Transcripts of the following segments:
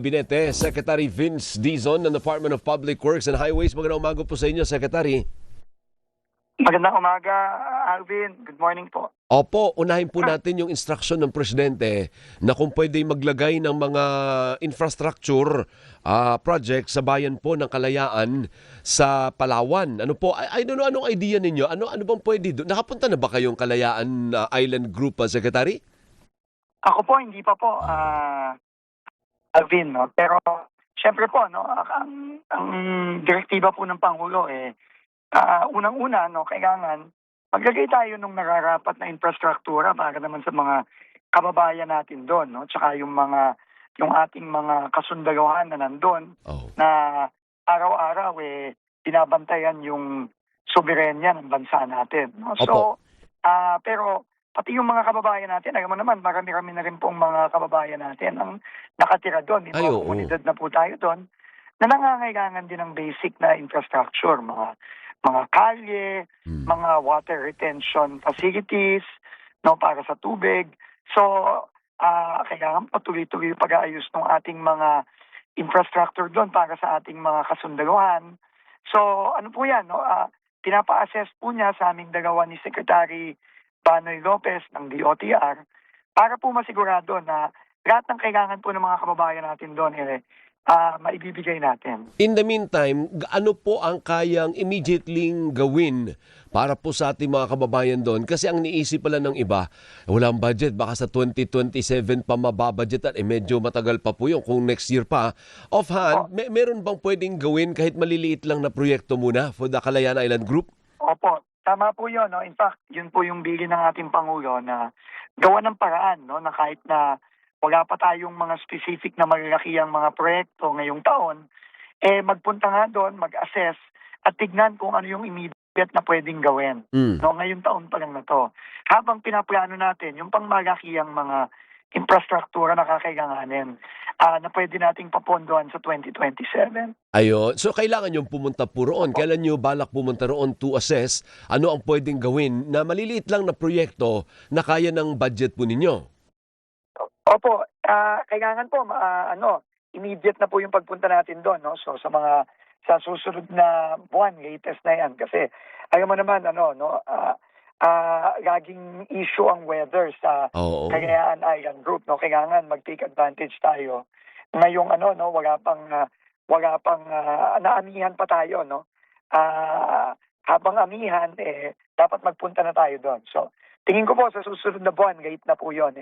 Binete, Secretary Vince Dizon ng Department of Public Works and Highways. Magandang umaga po sa inyo, Secretary. Magandang umaga, Alvin. Good morning po. Opo, unahin po natin yung instruction ng Presidente na kung pwede maglagay ng mga infrastructure project sa bayan po ng Kalayaan sa Palawan. Ano po, I don't know, anong idea ninyo? Ano bang pwede doon? Nakapunta na ba kayong Kalayaan Island Group, Secretary? Ako po, hindi pa po, Alvin, no? Pero syempre po, no, ang direktiba po ng Pangulo, unang-una, no, kailangan maglagay tayo ng nararapat na infrastruktura para naman sa mga kababayan natin doon, no? Tsaka yung ating mga kasundalohan na nandun, na araw-araw binabantayan yung soberenya ng bansa natin, no? So, pero pati yung mga kababayan natin, alam mo naman, marami-rami na rin pong mga kababayan natin ang nakatira doon. May mga komunidad na po tayo doon na nangangailangan din ng basic na infrastructure, mga kalye, mga water retention facilities, no, para sa tubig. So, kailangan patuloy-tuloy pag-aayos ng ating mga infrastructure doon para sa ating mga kasundaluhan. So, ano po yan, no? Pinapa-assess po niya sa aming dalawa ni Secretary Banoy Lopez ng DOTR para po masigurado na lahat ng kailangan po ng mga kababayan natin doon maibibigay natin. In the meantime, ano po ang kayang immediately gawin para po sa ating mga kababayan doon? Kasi ang niisip pala ng iba, walang budget, baka sa 2027 pa mababudget at medyo matagal pa po yun kung next year pa. Offhand, meron bang pwedeng gawin kahit maliliit lang na proyekto muna for the Kalayaan Island Group? Opo, tama po yun. No? In fact, yun po yung bilin ng ating Pangulo na gawa ng paraan, no? Na kahit na wala pa tayong mga specific na malalakihang mga proyekto ngayong taon, magpunta nga doon, mag-assess at tignan kung ano yung immediate na pwedeng gawin. No, ngayong taon pa lang na to. Habang pinaplano natin yung pangmalakihang mga infrastruktura na kakailanganin na pwede nating papondohan sa 2027. Ayun. So, kailangan yung pumunta po roon. Kailan nyo balak pumunta roon to assess ano ang pwedeng gawin na maliliit lang na proyekto na kaya ng budget po ninyo? Opo, kailangan po immediate na po yung pagpunta natin doon, no? So sa susunod na buwan, latest na yan kasi alam mo naman laging issue ang weather sa Kalayaan Island Group, no? Kailangan mag-take advantage tayo. Ngayong wala pang naamihan pa tayo, no? Habang amihan dapat magpunta na tayo doon. So tingin ko po sa susunod na buwan, late na po 'yon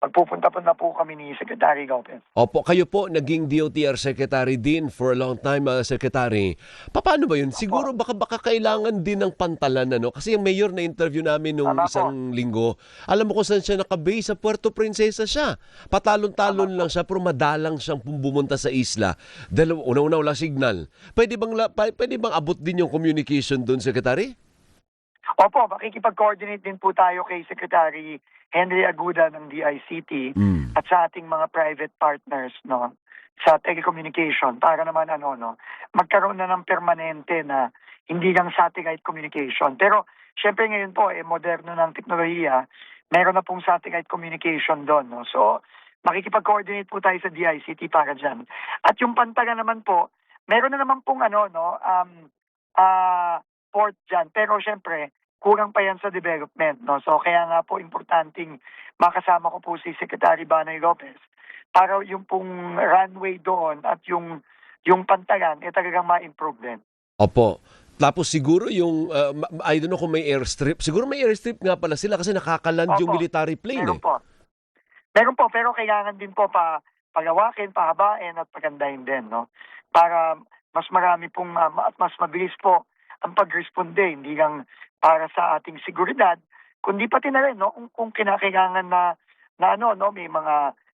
magpupunta po na po kami ni Secretary Lopez. Opo, kayo po naging DOTR Secretary din for a long time, Secretary. Paano ba yun? Siguro baka kailangan din ng pantalan, ano? Kasi yung mayor na interview namin nung isang linggo, alam mo kung saan siya nakabase, sa Puerto Princesa siya. Patalon-talon lang siya, pero madalang siyang bumunta sa isla. Una-una wala signal. Pwede bang abot din yung communication doon, Secretary? Opo, makikipag-coordinate din po tayo kay Secretary Henry Aguda ng DICT at sa ating mga private partners, no, sa telecommunication para naman magkaroon na ng permanente na hindi lang satellite communication. Pero syempre ngayon po moderno ng teknolohiya, meron na pong satellite communication doon, no. So makikipag-coordinate po tayo sa DICT para diyan. At yung Pantaga naman po, meron na naman pong port dyan. Pero syempre, kulang pa yan sa development, no? So kaya nga po importanteng makasama ko po si Secretary Banoy Lopez para yung pong runway doon at yung Pantagan talagang ma-improve din. Opo. Tapos siguro yung, I don't know kung may airstrip. Siguro may airstrip nga pala sila kasi nakakaland yung military plane. Meron po, pero kailangan din po pagawakin, pahabain at pagandahin din, no? Para mas marami pong at mas mabilis po ang pag-responde, hindi lang para sa ating seguridad, kundi pati na rin, no, kung kinakailangan na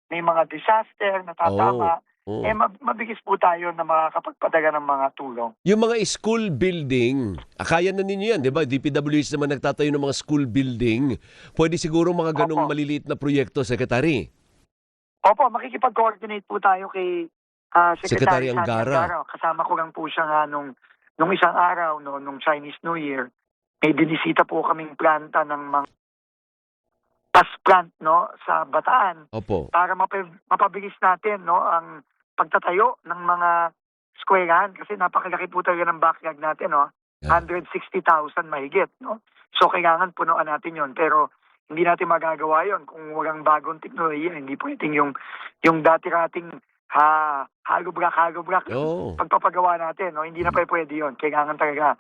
may mga disaster na tatama, mabilis po tayo na makakapagpadala ng mga tulong. Yung mga school building, kaya na ninyo yan, di ba? DPWH naman nagtatayo ng mga school building. Pwede siguro mga ganong maliliit na proyekto, Secretary. Opo, makikipag-coordinate po tayo kay Secretary Angara. Kasama ko lang po siya nga nung isang araw, no, nung Chinese New Year. May binisita po kaming planta ng mga plant, no, sa Bataan. Opo. Para mapabilis natin, no, ang pagtatayo ng mga eskwelahan kasi napakalaki po talaga ng backlog natin, no? Yeah. 160,000 mahigit, no? So kailangan punuan natin yon, pero hindi natin magagawa yon kung walang bagong teknolohiya. Hindi pwedeng yung dati-rating halubrak Oo. pagpapagawa natin, no? Hindi na pwede yon. Kailangan talaga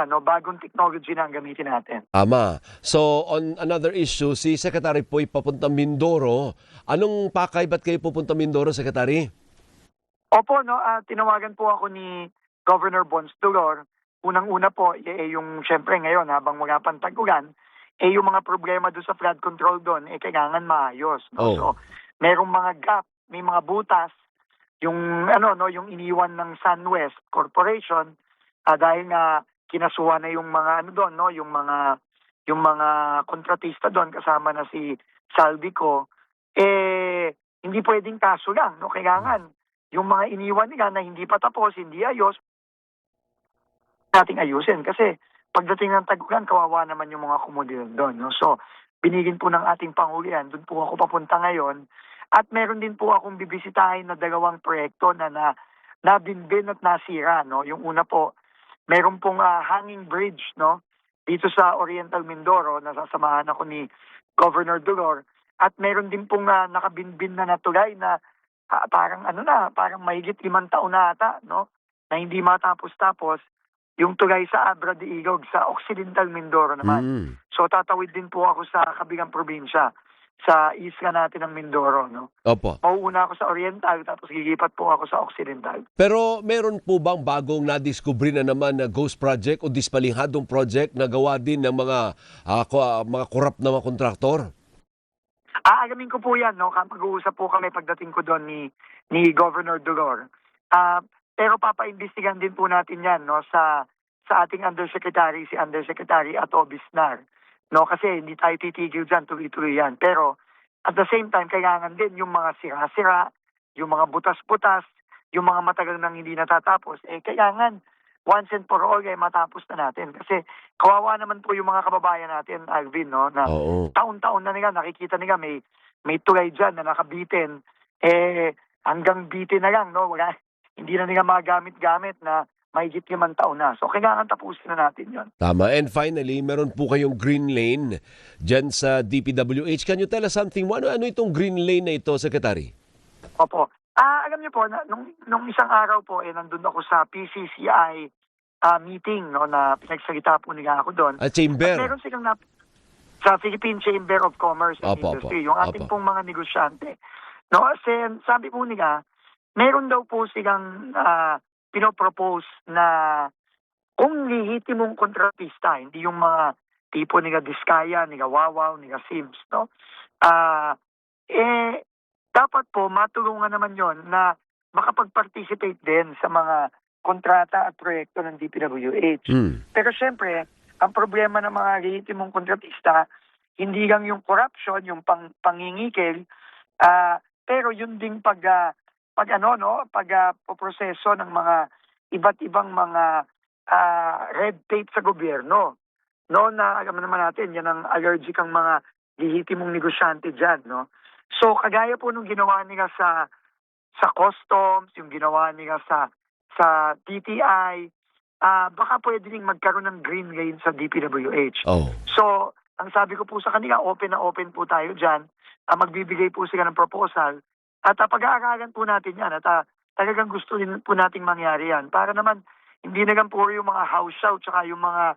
no, bagong technology na ang gamitin natin. Tama. So, on another issue, si Secretary Poy papunta Mindoro. Anong pakay, ba't kayo pupunta Mindoro, Secretary? Opo, no, tinawagan po ako ni Governor Bons Dolor. Unang-una po, yung syempre ngayon habang wala pang tag-ulan, yung mga problema doon sa flood control doon, kailangan maayos. No? Oh. So, merong mga gap, may mga butas, yung yung iniwan ng SunWest Corporation, dahil nga kinasuhan na yung mga doon, no, yung mga kontratista doon kasama na si Salvico, hindi pwedeng kaso lang, no, kailangan yung mga iniwan nila na hindi pa tapos, hindi ayos, nating ayusin kasi pagdating ng tag-ulan, kawawa naman yung mga komunidad doon, no. So, binigin po ng ating Pangulo yan, doon po ako papunta ngayon. At meron din po akong bibisitahin na 2 proyekto na nabinbin at nasira, no. Yung una po, meron pong hanging bridge, no, dito sa Oriental Mindoro, nasasamahan ako ni Governor Dolor, at meron din pong nakabinbin na natulay na parang mahigit 5 taon na ata, no, na hindi matapos-tapos, yung tulay sa Abra de Ilog sa Occidental Mindoro naman. So tatawid din po ako sa kabilang probinsya, sa isla natin ng Mindoro, no. Opo. Mauuna ako sa Oriental, tapos gilipat po ako sa Occidental. Pero meron po bang bagong nadiskubre na naman na ghost project o dispalinghadong project na gawa din ng mga korap na mga kontraktor? Aalamin ko po yan, no? Mag-uusap po kami pagdating ko doon ni Governor Dolor. Pero papaimbestigan din po natin yan, no, sa ating Undersecretary, si Undersecretary Ato Bisnar. No, kasi hindi tayo titigil dyan, tuloy-tuloy yan. Pero at the same time, kailangan din yung mga sira-sira, yung mga butas-butas, yung mga matagal nang hindi natatapos, kailangan once and for all matapos na natin. Kasi kawawa naman po yung mga kababayan natin, Alvin, no, na Oo. taon-taon na nila, nakikita nila may tulay dyan na nakabitin, hanggang bitin na lang, no, hindi na nila magamit-gamit na mahigit 5 taon na. So, kailangan tapusin na natin yon. Tama. And finally, meron po kayong green lane dyan sa DPWH. Can you tell us something? Ano itong green lane na ito, Secretary? Opo. Alam niyo po, nung isang araw po, nandun ako sa PCCI meeting, no, na pinagsalita po nila ako doon. Chamber. At meron silang sa Philippine Chamber of Commerce and Industry, yung ating pong mga negosyante. No, sabi po nila, meron daw po silang pinopropose na kung lehitimong kontratista, hindi yung mga tipo nila Diskaya, nila Wawaw, nila Sims, no? Dapat po matulungan naman yon na makapag-participate din sa mga kontrata at proyekto ng DPWH. Pero syempre, ang problema ng mga lehitimong kontratista, hindi lang yung corruption, yung pangingikil, pero yun ding pagproseso ng mga iba't ibang mga red tape sa gobyerno. No, na alam naman natin, yan ang allergic ang mga lehitimong negosyante dyan, no. So kagaya po nung ginawa nila sa customs, yung ginawa nila sa TTI, baka pwede rin magkaroon ng green lane sa DPWH. Oh. So, ang sabi ko po sa kanila, open na open po tayo dyan. Magbibigay po sila ng proposal. At pag-aaralan po natin yan. At talagang gusto din po nating mangyari yan. Para naman, hindi na lang po yung mga house shout tsaka yung mga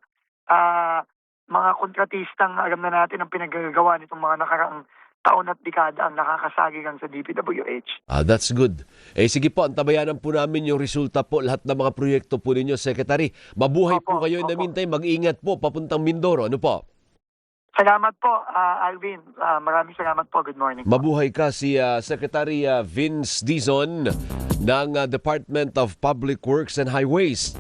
kontratistang alam na natin ang pinagagawa nitong mga nakaraang taon at dekada ang nakakasagi lang sa DPWH. That's good. Sige po, antabayanan po namin yung resulta po, lahat ng mga proyekto po ninyo, Secretary. Mabuhay po kayo in the meantime. Mag-ingat po, papuntang Mindoro. Ano po? Salamat po, Alvin. Maraming salamat po. Good morning. Mabuhay ka, si Secretary Vince Dizon ng Department of Public Works and Highways.